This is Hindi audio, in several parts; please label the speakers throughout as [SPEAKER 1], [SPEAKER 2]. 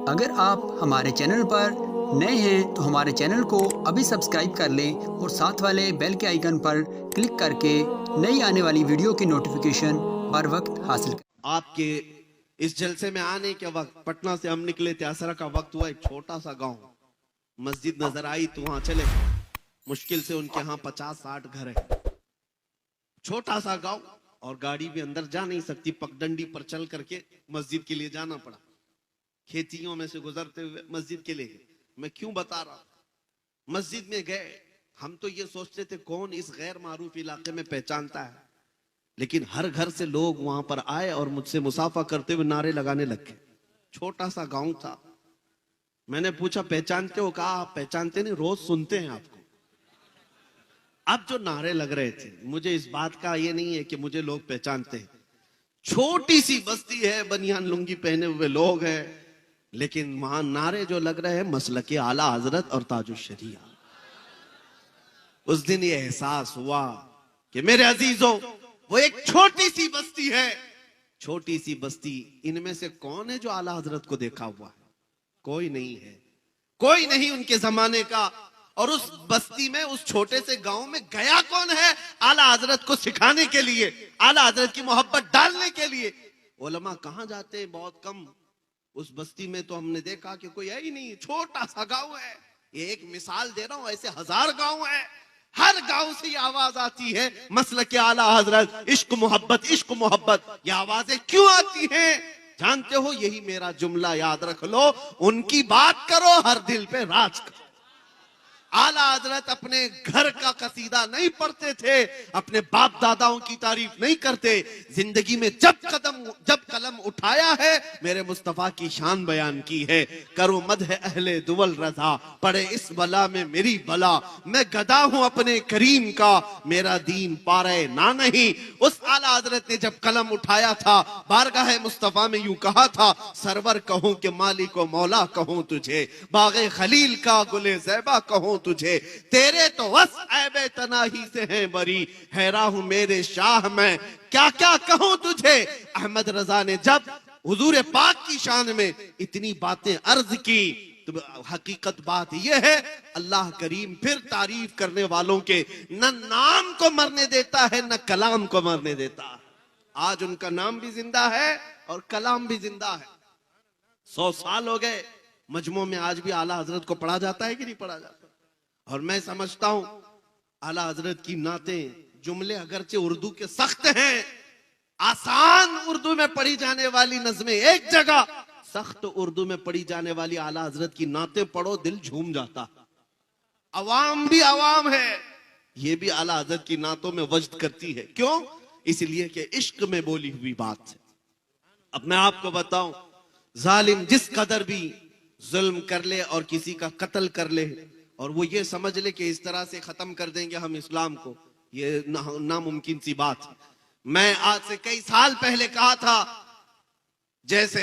[SPEAKER 1] अगर आप हमारे चैनल पर नए हैं तो हमारे चैनल को अभी सब्सक्राइब कर लें और साथ वाले बेल के आइकन पर क्लिक करके नई आने वाली वीडियो की नोटिफिकेशन बर वक्त हासिल करें।
[SPEAKER 2] आपके इस जलसे में आने के वक्त पटना से हम निकले थे, असर का वक्त हुआ, एक छोटा सा गांव, मस्जिद नजर आई तो वहां चले। मुश्किल से उनके यहाँ 50-60 घर है, छोटा सा गांव, और गाड़ी भी अंदर जा नहीं सकती, पगडंडी पर चल करके मस्जिद के लिए जाना पड़ा। खेतियों में से गुजरते हुए मस्जिद के लिए गए। मैं क्यों बता रहा, मस्जिद में गए, हम तो ये सोचते थे कौन इस गैर मारूफ इलाके में पहचानता है, लेकिन हर घर से लोग वहां पर आए और मुझसे मुसाफा करते हुए नारे लगाने लगे। छोटा सा गांव था। मैंने पूछा पहचानते हो? कहा आप पहचानते नहीं, रोज सुनते हैं आपको। अब जो नारे लग रहे थे, मुझे इस बात का ये नहीं है कि मुझे लोग पहचानते हैं। छोटी सी बस्ती है, बनियान लुंगी पहने हुए लोग हैं, लेकिन वहां नारे जो लग रहे हैं मसलके आला हजरत और ताजुश शरिया। उस दिन ये एहसास हुआ कि मेरे अजीजों, वो एक छोटी सी बस्ती है, छोटी सी बस्ती, इनमें से कौन है जो आला हजरत को देखा हुआ है? कोई नहीं है, कोई नहीं उनके जमाने का। और उस बस्ती में, उस छोटे से गांव में गया कौन है आला हजरत को सिखाने के लिए, आला हजरत की मोहब्बत डालने के लिए? उलमा कहां जाते हैं? बहुत कम। उस बस्ती में तो हमने देखा कि कोई है ही नहीं, छोटा सा गांव है। ये एक मिसाल दे रहा हूं, ऐसे 1000 गांव है, हर गांव से ये आवाज आती है मसलके आला हजरत, इश्क मोहब्बत, इश्क मोहब्बत। ये आवाजें क्यों आती हैं जानते हो? यही मेरा जुमला याद रख लो, उनकी बात करो, हर दिल पे राज करो। आला हजरत अपने घर का कसीदा नहीं पढ़ते थे, अपने बाप दादाओं की तारीफ नहीं करते। जिंदगी में जब कलम उठाया है, मेरे मुस्तफा की शान बयान की है। करो मदह अहले दुवल रजा, पड़े इस बला में मेरी बला। मैं गदा हूं अपने करीम का, मेरा दीन पारे ना नहीं। उस आला हजरत ने जब कलम उठाया था, बारगाह मुस्तफा में यूं कहा था, सरवर कहूं कि मालिक व मौला कहूं तुझे, बागे खलील का गुले ज़ैबा कहूं तुझे, तेरे तो बस ऐबे तनाही से हैं बरी, हैरा हूं मेरे शाह मैं क्या क्या कहूं तुझे। अहमद रजा ने जब हुजूर पाक की शान में इतनी बातें अर्ज की, तो हकीकत बात यह है, अल्लाह करीम फिर तारीफ करने वालों के न नाम को मरने देता है, न कलाम को मरने देता है। आज उनका नाम भी जिंदा है और कलाम भी जिंदा है। 100 साल हो गए, मजमू में आज भी आला हजरत को पढ़ा जाता है कि नहीं पढ़ा जाता? और मैं समझता हूं आला हजरत की नातें, जुमले अगरचे उर्दू के सख्त हैं, आसान उर्दू में पढ़ी जाने वाली नज़में एक जगह, सख्त उर्दू में पढ़ी जाने वाली आला हजरत की नातें पढ़ो, दिल झूम जाता। अवाम भी अवाम है, ये भी आला हजरत की नातों में वजद करती है। क्यों? इसलिए कि इश्क में बोली हुई बात है। अब मैं आपको बताऊं, जालिम जिस कदर भी जुल्म कर ले और किसी का कत्ल कर ले, और वो ये समझ ले कि इस तरह से खत्म कर देंगे हम इस्लाम को, ये नामुमकिन सी बात है। मैं आज से कई साल पहले कहा था, जैसे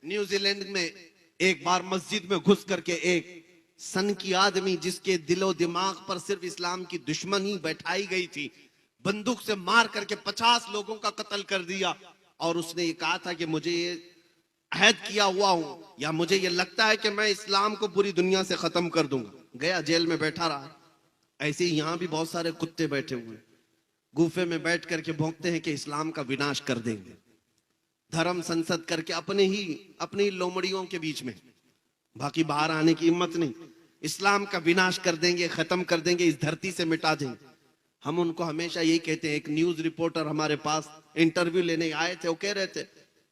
[SPEAKER 2] न्यूजीलैंड में एक बार मस्जिद में घुस करके एक सन की आदमी, जिसके दिलो दिमाग पर सिर्फ इस्लाम की दुश्मनी बैठाई गई थी, बंदूक से मार करके 50 लोगों का कत्ल कर दिया। और उसने ये कहा था कि मुझे ये अहद किया हुआ हूं, या मुझे ये लगता है कि मैं इस्लाम को पूरी दुनिया से खत्म कर दूंगा। गया, जेल में बैठा रहा। ऐसे ही यहां भी बहुत सारे कुत्ते बैठे हुए, गुफे में बैठ करके भौंकते हैं कि इस्लाम का विनाश कर देंगे, धर्म संसद करके अपनी लोमड़ियों के बीच में, बाकी बाहर आने की हिम्मत नहीं। इस्लाम का विनाश कर देंगे, खत्म कर देंगे, इस धरती से मिटा देंगे। हम उनको हमेशा यही कहते हैं। एक न्यूज रिपोर्टर हमारे पास इंटरव्यू लेने आए थे, वो कह रहे थे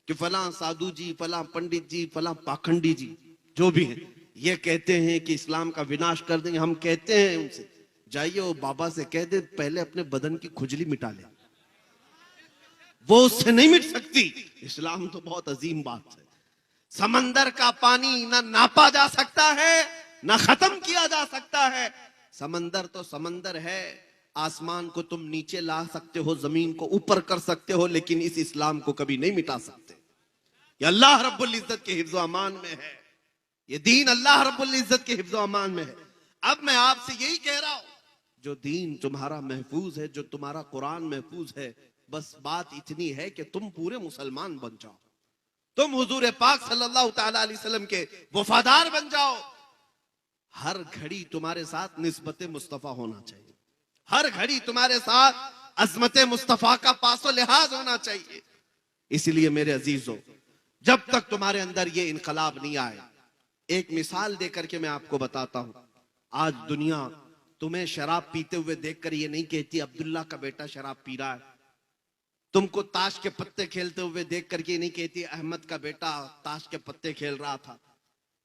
[SPEAKER 2] कि फलां साधु जी, फलां पंडित जी, फलां पाखंडी जी, जो भी है, ये कहते हैं कि इस्लाम का विनाश कर देंगे। हम कहते हैं उनसे, जाइए वो बाबा से कह दे पहले अपने बदन की खुजली मिटा ले, वो उससे नहीं मिट सकती। इस्लाम तो बहुत अजीम बात है। समंदर का पानी ना नापा जा सकता है, ना खत्म किया जा सकता है। समंदर तो समंदर है, आसमान को तुम नीचे ला सकते हो, जमीन को ऊपर कर सकते हो, लेकिन इस इस्लाम को कभी नहीं मिटा सकते। ये अल्लाह रब्बुल इज्जत के हिफ्ज़ अमान में है, ये दीन अल्लाह रब्बुल इज्जत के हिफ्ज़ अमान में है। अब मैं आपसे यही कह रहा हूं, जो दीन तुम्हारा महफूज है, जो तुम्हारा कुरान महफूज है, बस बात इतनी है कि तुम पूरे मुसलमान बन जाओ। तुम हुजूर पाक सल्लल्लाहु ताला अलैहि वसल्लम के वफादार बन जाओ। हर घड़ी तुम्हारे साथ निस्बत मुस्तफा होना चाहिए, हर घड़ी तुम्हारे साथ अजमत मुस्तफा का पासो लिहाज होना चाहिए। इसलिए मेरे अजीजों, जब तक तुम्हारे अंदर ये इनकलाब नहीं आए, एक मिसाल देकर के मैं आपको बताता हूं। आज दुनिया तुम्हें शराब पीते हुए देखकर ये नहीं कहती अब्दुल्ला का बेटा शराब पी रहा है, तुमको ताश के पत्ते खेलते हुए देख करके नहीं कहती अहमद का बेटा ताश के पत्ते खेल रहा था।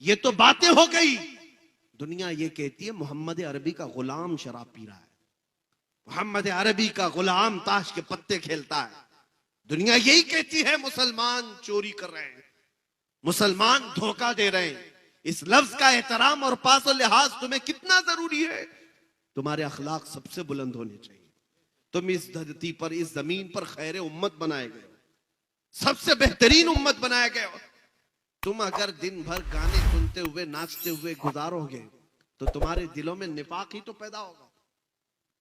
[SPEAKER 2] ये तो बातें हो गई। दुनिया ये कहती है मोहम्मद अरबी का गुलाम शराब पी रहा है, मोहम्मद अरबी का गुलाम ताश के पत्ते खेलता है। दुनिया यही कहती है मुसलमान चोरी कर रहे हैं, मुसलमान धोखा दे रहे हैं। इस लफ्ज का एहतराम और पास और लिहाज तुम्हें कितना जरूरी है। तुम्हारे अखलाक सबसे बुलंद होने चाहिए। तुम इस धरती पर, इस जमीन पर खैर उम्मत बनाए गए हो, सबसे बेहतरीन उम्मत बनाए गए हो। तुम अगर दिन भर गाने सुनते हुए नाचते हुए गुजारोगे तो तुम्हारे दिलों में निफाक ही तो पैदा होगा।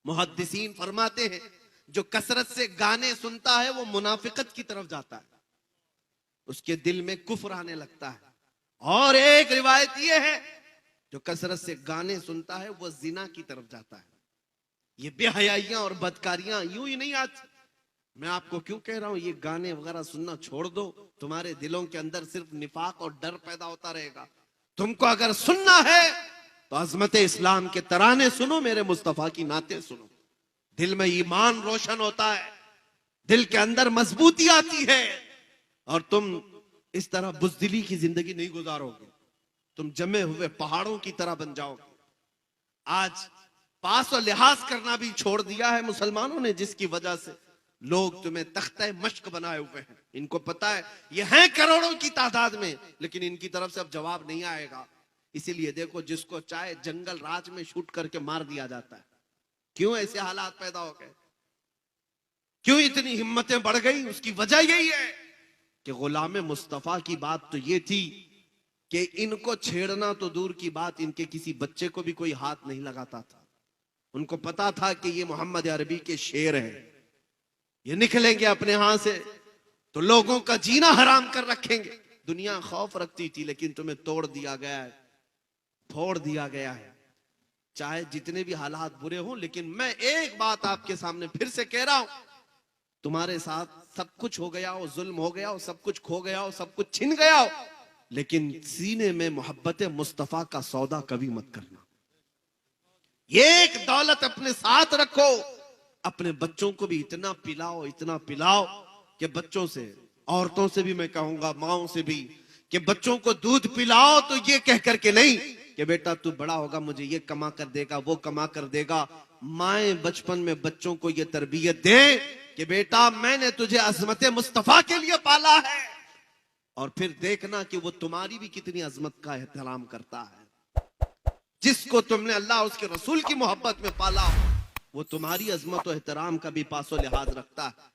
[SPEAKER 2] मुहद्दिसीन फरमाते हैं जो कसरत से गाने सुनता है वो मुनाफिकत की तरफ जाता है, उसके दिल में कुफ्र आने लगता है। और एक रिवायत ये है जो कसरत से गाने सुनता है वो जिना की तरफ जाता है। ये बेहयाइयां और बदकारियां यूं ही नहीं आती। मैं आपको क्यों कह रहा हूं ये गाने वगैरह सुनना छोड़ दो, तुम्हारे दिलों के अंदर सिर्फ निफाक और डर पैदा होता रहेगा। तुमको अगर सुनना है तो अजमत इस्लाम के तराने सुनो, मेरे मुस्तफा की नाते सुनो। दिल में ईमान रोशन होता है, दिल के अंदर मजबूती आती है और तुम इस तरह बुज़दिली की जिंदगी नहीं गुजारोगे, तुम जमे हुए पहाड़ों की तरह बन जाओगे। आज पास और लिहाज करना भी छोड़ दिया है मुसलमानों ने, जिसकी वजह से लोग तुम्हें तख्ते मश्क बनाए हुए हैं। इनको पता है ये हैं करोड़ों की तादाद में, लेकिन इनकी तरफ से अब जवाब नहीं आएगा। इसीलिए देखो जिसको चाहे जंगल राज में शूट करके मार दिया जाता है। क्यों ऐसे हालात पैदा हो गए, क्यों इतनी हिम्मतें बढ़ गई? उसकी वजह यही है कि गुलाम मुस्तफा की बात तो ये थी कि इनको छेड़ना तो दूर की बात, इनके किसी बच्चे को भी कोई हाथ नहीं लगाता था। उनको पता था कि ये मोहम्मद अरबी के शेर हैं, ये निकलेंगे अपने यहां से तो लोगों का जीना हराम कर रखेंगे। दुनिया खौफ रखती थी, लेकिन तुम्हें तोड़ दिया गया है, फोड़ दिया गया है। चाहे जितने भी हालात बुरे हों, लेकिन मैं एक बात आपके सामने फिर से कह रहा हूं, तुम्हारे साथ सब कुछ हो गया हो, जुल्म हो गया हो, सब कुछ खो गया हो, सब कुछ छिन गया हो, लेकिन सीने में मोहब्बत मुस्तफा का सौदा कभी मत करना। ये एक दौलत अपने साथ रखो। अपने बच्चों को भी इतना पिलाओ, इतना पिलाओ कि बच्चों से, औरतों से भी मैं कहूंगा, माओं से भी, कि बच्चों को दूध पिलाओ तो ये कह करके नहीं कि बेटा तू बड़ा होगा मुझे ये कमा कर देगा, वो कमा कर देगा। माएं बचपन में बच्चों को ये तरबियत दे कि बेटा मैंने तुझे अजमत मुस्तफा के लिए पाला है, और फिर देखना कि वो तुम्हारी भी कितनी अजमत का एहतराम करता है। जिसको तुमने अल्लाह उसके रसूल की मोहब्बत में पाला वो तुम्हारी अजमत और एहतराम का भी पासो लिहाज रखता है।